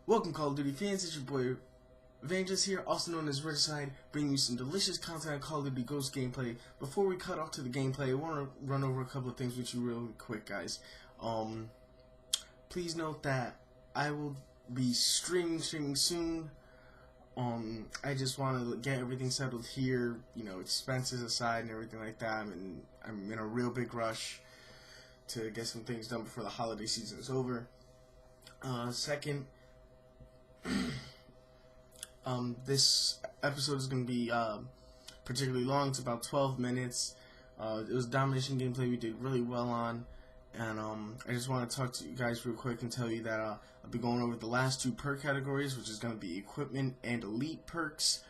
Welcome, Call of Duty fans. It's your boy Evangelist here, also known as Redux, bringing you some delicious content on Call of Duty Ghost gameplay. Before we cut off to the gameplay, I want to run over a couple of things with you real quick, guys. Please note that I will be streaming soon. I just want to get everything settled here, expenses aside and everything like that. I'm in a real big rush to get some things done before the holiday season is over. Second, this episode is going to be particularly long. It's about 12 minutes. It was domination gameplay we did really well on, and I just want to talk to you guys real quick and tell you that I'll be going over the last two perk categories, which is going to be equipment and elite perks.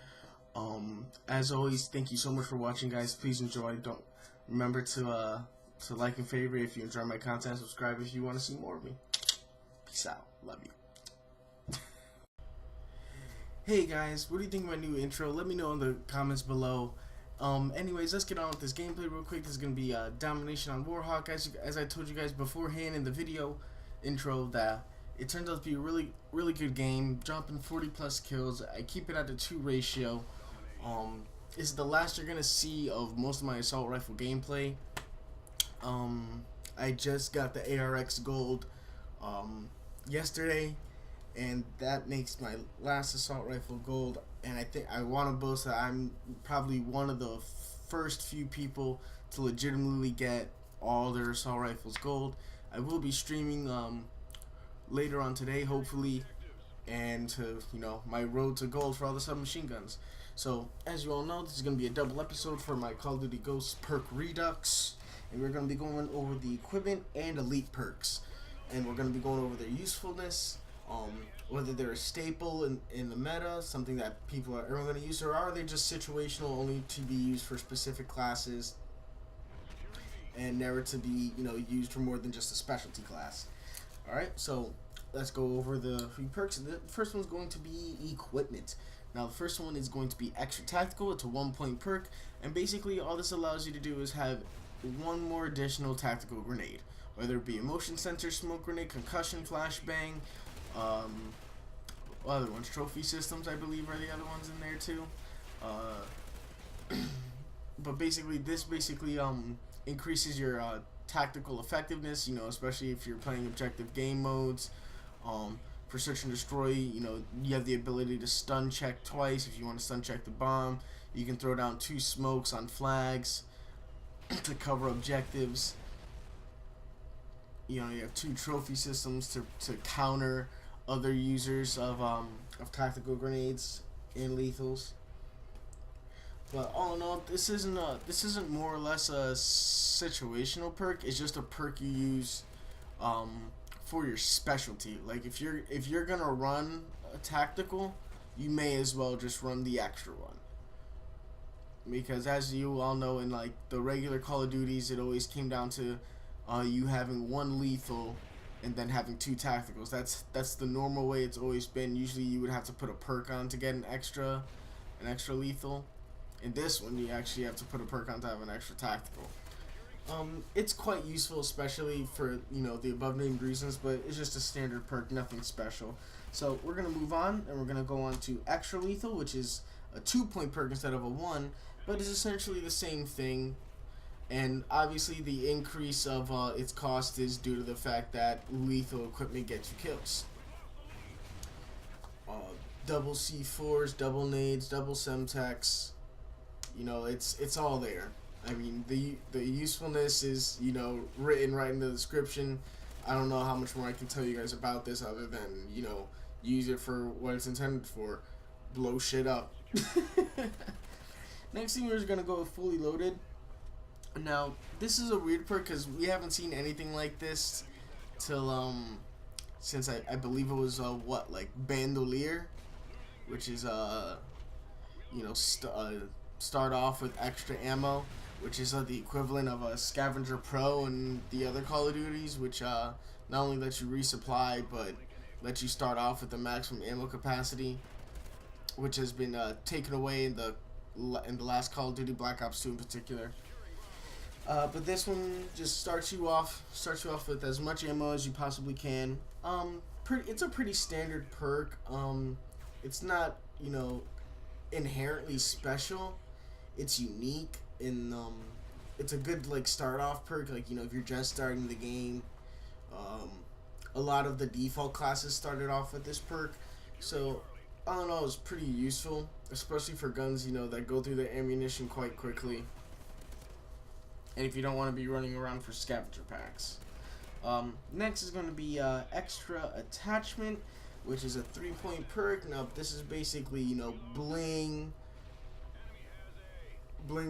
As always, thank you so much for watching, guys. Please enjoy. Don't remember to like and favorite if you enjoy my content. Subscribe if you want to see more of me. Peace out. Love you. Hey guys, what do you think of my new intro? Let me know in the comments below. Anyways, let's get on with this gameplay real quick. This is going to be domination on Warhawk. As I told you guys beforehand in the video intro, that it turns out to be a really good game. Dropping 40 plus kills. I keep it at a 2 ratio. This is the last you're going to see of most of my assault rifle gameplay. I just got the ARX gold yesterday, and that makes my last assault rifle gold. And I want to boast that I'm probably one of the first few people to legitimately get all their assault rifles gold. I will be streaming later on today, hopefully, and to my road to gold for all the submachine guns. So as you all know, this is going to be a double episode for my Call of Duty Ghost perk Redux, and we're going to be going over the equipment and elite perks, and we're going to be going over their usefulness. Whether they're a staple in the meta, something that people are going to use, or are they just situational, only to be used for specific classes and never to be used for more than just a specialty class. Alright, so let's go over the few perks. The first one's going to be equipment. Now the first one is going to be extra tactical. It's a 1-point perk, and basically all this allows you to do is have one more additional tactical grenade, whether it be a motion sensor, smoke grenade, concussion, flashbang. Other ones, trophy systems, I believe, are the other ones in there too. But basically, this increases your tactical effectiveness. Especially if you're playing objective game modes. For search and destroy, you have the ability to stun check twice. If you want to stun check the bomb, you can throw down 2 smokes on flags to cover objectives. You have 2 trophy systems to counter other users of tactical grenades and lethals. But all in all, this isn't more or less a situational perk. It's just a perk you use for your specialty. Like if you're gonna run a tactical, you may as well just run the extra one, because as you all know, in like the regular Call of Duties, it always came down to you having 1 lethal and then having 2 tacticals. That's the normal way it's always been. Usually you would have to put a perk on to get an extra lethal. In this one, you actually have to put a perk on to have an extra tactical. It's quite useful, especially for the above named reasons, but it's just a standard perk, nothing special. So we're gonna move on, and we're gonna go on to extra lethal, which is a 2-point perk instead of a 1, but it's essentially the same thing. And obviously the increase of its cost is due to the fact that lethal equipment gets you kills. Double C4s, double nades, double semtex, it's all there. I mean, the usefulness is written right in the description. I don't know how much more I can tell you guys about this other than use it for what it's intended for, blow shit up. Next thing, we're gonna go fully loaded. Now, this is a weird perk because we haven't seen anything like this till since I believe it was like Bandolier, which is start off with extra ammo, which is the equivalent of a Scavenger Pro and the other Call of Duties, which not only lets you resupply but lets you start off with the maximum ammo capacity, which has been taken away in the last Call of Duty, Black Ops 2 in particular. But this one just starts you off with as much ammo as you possibly can. it's a pretty standard perk. It's not, you know, inherently special. It's unique, and it's a good like start off perk. Like, you know, if you're just starting the game, um, a lot of the default classes started off with this perk, so I don't know, it's pretty useful, especially for guns, you know, that go through the ammunition quite quickly. And if you don't want to be running around for scavenger packs. Next is going to be extra attachment, which is a 3-point perk. Now this is basically, you know, bling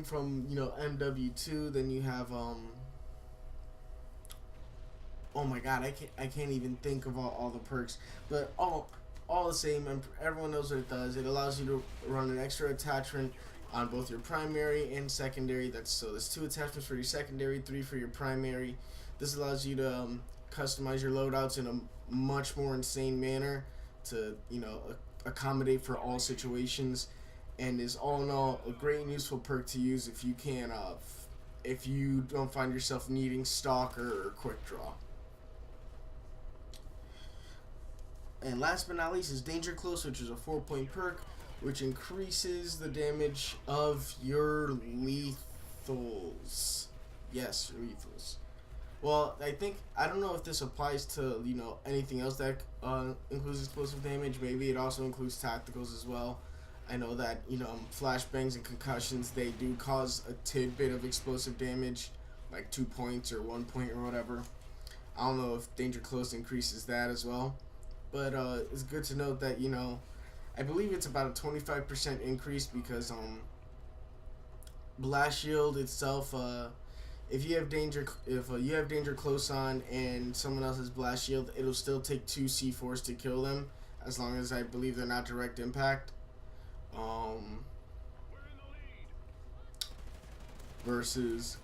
from, you know, MW2. Then you have oh my god, I can't even think of all the perks, but all the same, everyone knows what it does. It allows you to run an extra attachment on both your primary and secondary. That's 2 attachments for your secondary, 3 for your primary. This allows you to customize your loadouts in a much more insane manner to, you know, accommodate for all situations, and is all in all a great and useful perk to use if you can, if you don't find yourself needing stalker or quick draw. And last but not least is Danger Close, which is a 4-point perk, which increases the damage of your lethals. Yes, your lethals. Well, I don't know if this applies to, you know, anything else that includes explosive damage. Maybe it also includes tacticals as well. I know that, you know, flashbangs and concussions, they do cause a tidbit of explosive damage, like 2 points or 1 point or whatever. I don't know if Danger Close increases that as well. But it's good to note that, you know, I believe it's about a 25% increase because Blast Shield itself, if you have danger close on and someone else has Blast Shield, it'll still take 2 C4s to kill them, as long as I believe they're not direct impact. Versus,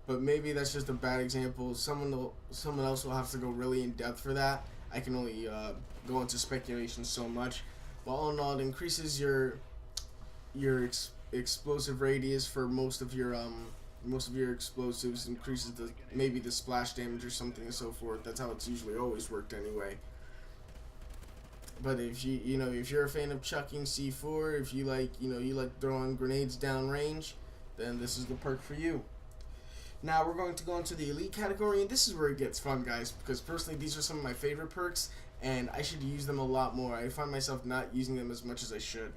but maybe that's just a bad example. Someone else will have to go really in depth for that. I can only go into speculation so much. But all in all, it increases your explosive radius for most of your explosives. Increases maybe the splash damage or something and so forth. That's how it's usually always worked anyway. But if if you're a fan of chucking C4, if you like throwing grenades downrange, then this is the perk for you. Now we're going to go into the elite category, and this is where it gets fun, guys, because personally these are some of my favorite perks, and I should use them a lot more. I find myself not using them as much as I should.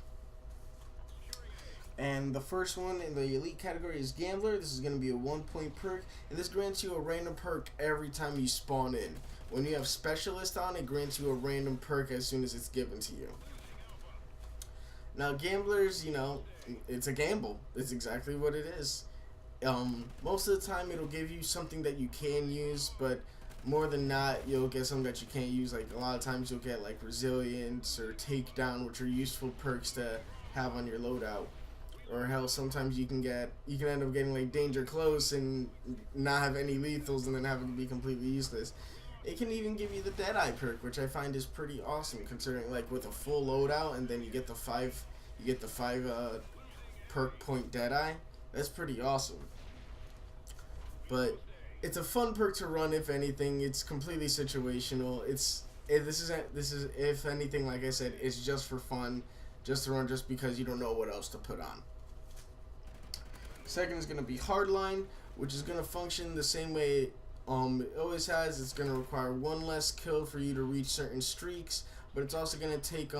And the first one in the elite category is Gambler. This is going to be a 1-point perk, and this grants you a random perk every time you spawn in. When you have Specialist on, it grants you a random perk as soon as it's given to you. Now Gamblers, you know, it's a gamble. It's exactly what it is. Most of the time it'll give you something that you can use, but more than not you'll get something that you can't use. Like a lot of times you'll get like Resilience or Takedown, which are useful perks to have on your loadout. Or hell, sometimes you can end up getting like Danger Close and not have any lethals and then have it be completely useless. It can even give you the Deadeye perk, which I find is pretty awesome, considering like with a full loadout and then you get the 5 perk point Deadeye. That's pretty awesome. But it's a fun perk to run. If anything, it's completely situational. This is if anything, like I said, it's just for fun, just to run, just because you don't know what else to put on. Second is going to be Hardline, which is going to function the same way it always has. It's going to require 1 less kill for you to reach certain streaks, but it's also going to take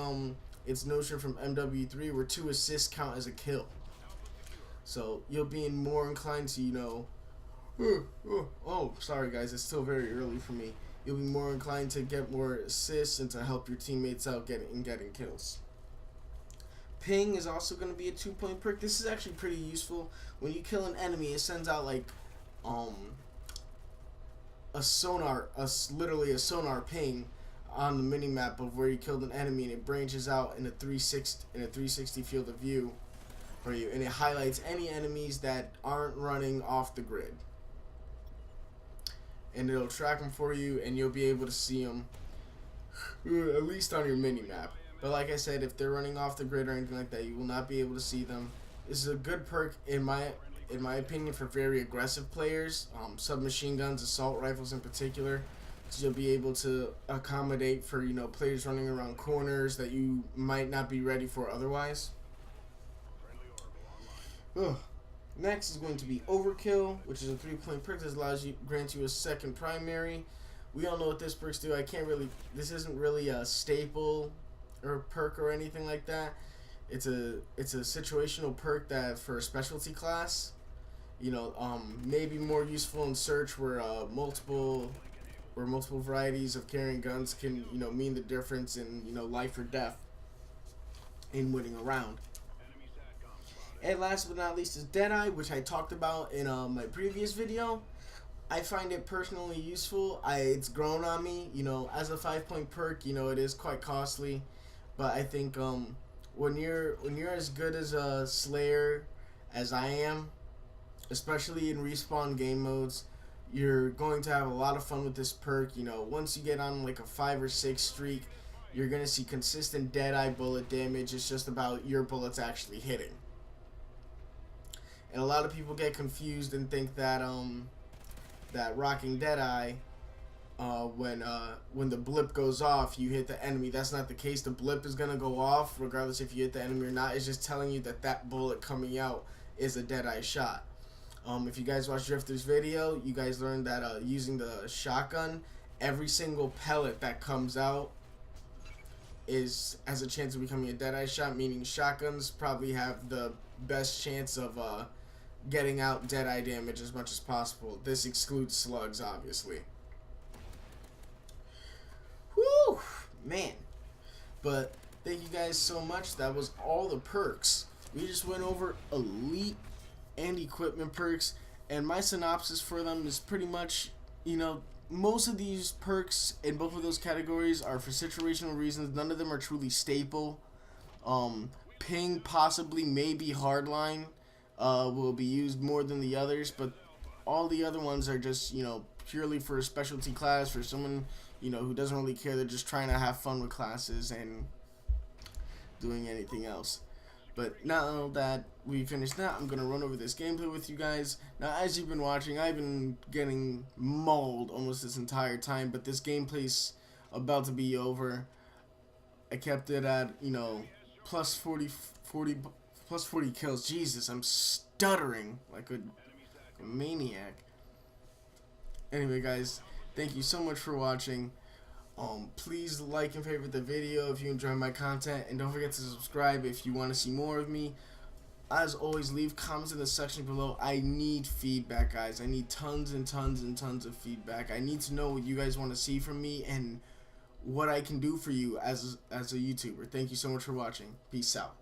its notion from MW3, where 2 assists count as a kill. So you'll be more inclined to, you know, oh, sorry guys, it's still very early for me. You'll be more inclined to get more assists and to help your teammates out getting kills. Ping is also going to be a 2-point perk. This is actually pretty useful. When you kill an enemy, it sends out like literally a sonar ping on the minimap of where you killed an enemy, and it branches out in a 360 field of view for you, and it highlights any enemies that aren't running off the grid, and it'll track them for you, and you'll be able to see them at least on your minimap. But like I said, if they're running off the grid or anything like that, you will not be able to see them. This is a good perk in my opinion for very aggressive players, submachine guns, assault rifles in particular. to be able to accommodate for, you know, players running around corners that you might not be ready for otherwise. Ugh. Next is going to be Overkill, which is a 3-point perk that grants you a second primary. We all know what this perks do. This isn't really a staple or perk or anything like that. It's a situational perk that for a specialty class, you know, maybe more useful in search where multiple varieties of carrying guns can, you know, mean the difference in, you know, life or death in winning a round. And last but not least is Deadeye, which I talked about in my previous video. I find it personally useful. It's grown on me, you know, as a 5-point perk. You know, it is quite costly, but I think when you're as good as a Slayer as I am, especially in respawn game modes, you're going to have a lot of fun with this perk. You know, once you get on like a 5 or 6 streak, you're gonna see consistent Deadeye bullet damage. It's just about your bullets actually hitting. And a lot of people get confused and think that that rocking Deadeye, when the blip goes off, you hit the enemy. That's not the case. The blip is gonna go off regardless if you hit the enemy or not. It's just telling you that that bullet coming out is a Deadeye shot. If you guys watched Drifter's video, you guys learned that using the shotgun, every single pellet that comes out has a chance of becoming a Deadeye shot, meaning shotguns probably have the best chance of getting out Deadeye damage as much as possible. This excludes slugs, obviously. Whew, man. But thank you guys so much. That was all the perks. We just went over elite and equipment perks, and my synopsis for them is pretty much, you know, most of these perks in both of those categories are for situational reasons. None of them are truly staple. Ping, possibly, maybe hardline will be used more than the others, but all the other ones are just, you know, purely for a specialty class, for someone, you know, who doesn't really care. They're just trying to have fun with classes and doing anything else. But now that we finished that, I'm going to run over this gameplay with you guys. Now, as you've been watching, I've been getting mauled almost this entire time, but this gameplay's about to be over. I kept it at, you know, plus 40 kills. Jesus, I'm stuttering like a maniac. Anyway, guys, thank you so much for watching. Please like and favorite the video if you enjoy my content, and don't forget to subscribe if you want to see more of me. As always, leave comments in the section below. I need feedback, guys. I need tons and tons and tons of feedback. I need to know what you guys want to see from me and what I can do for you as a YouTuber. Thank you so much for watching. Peace out.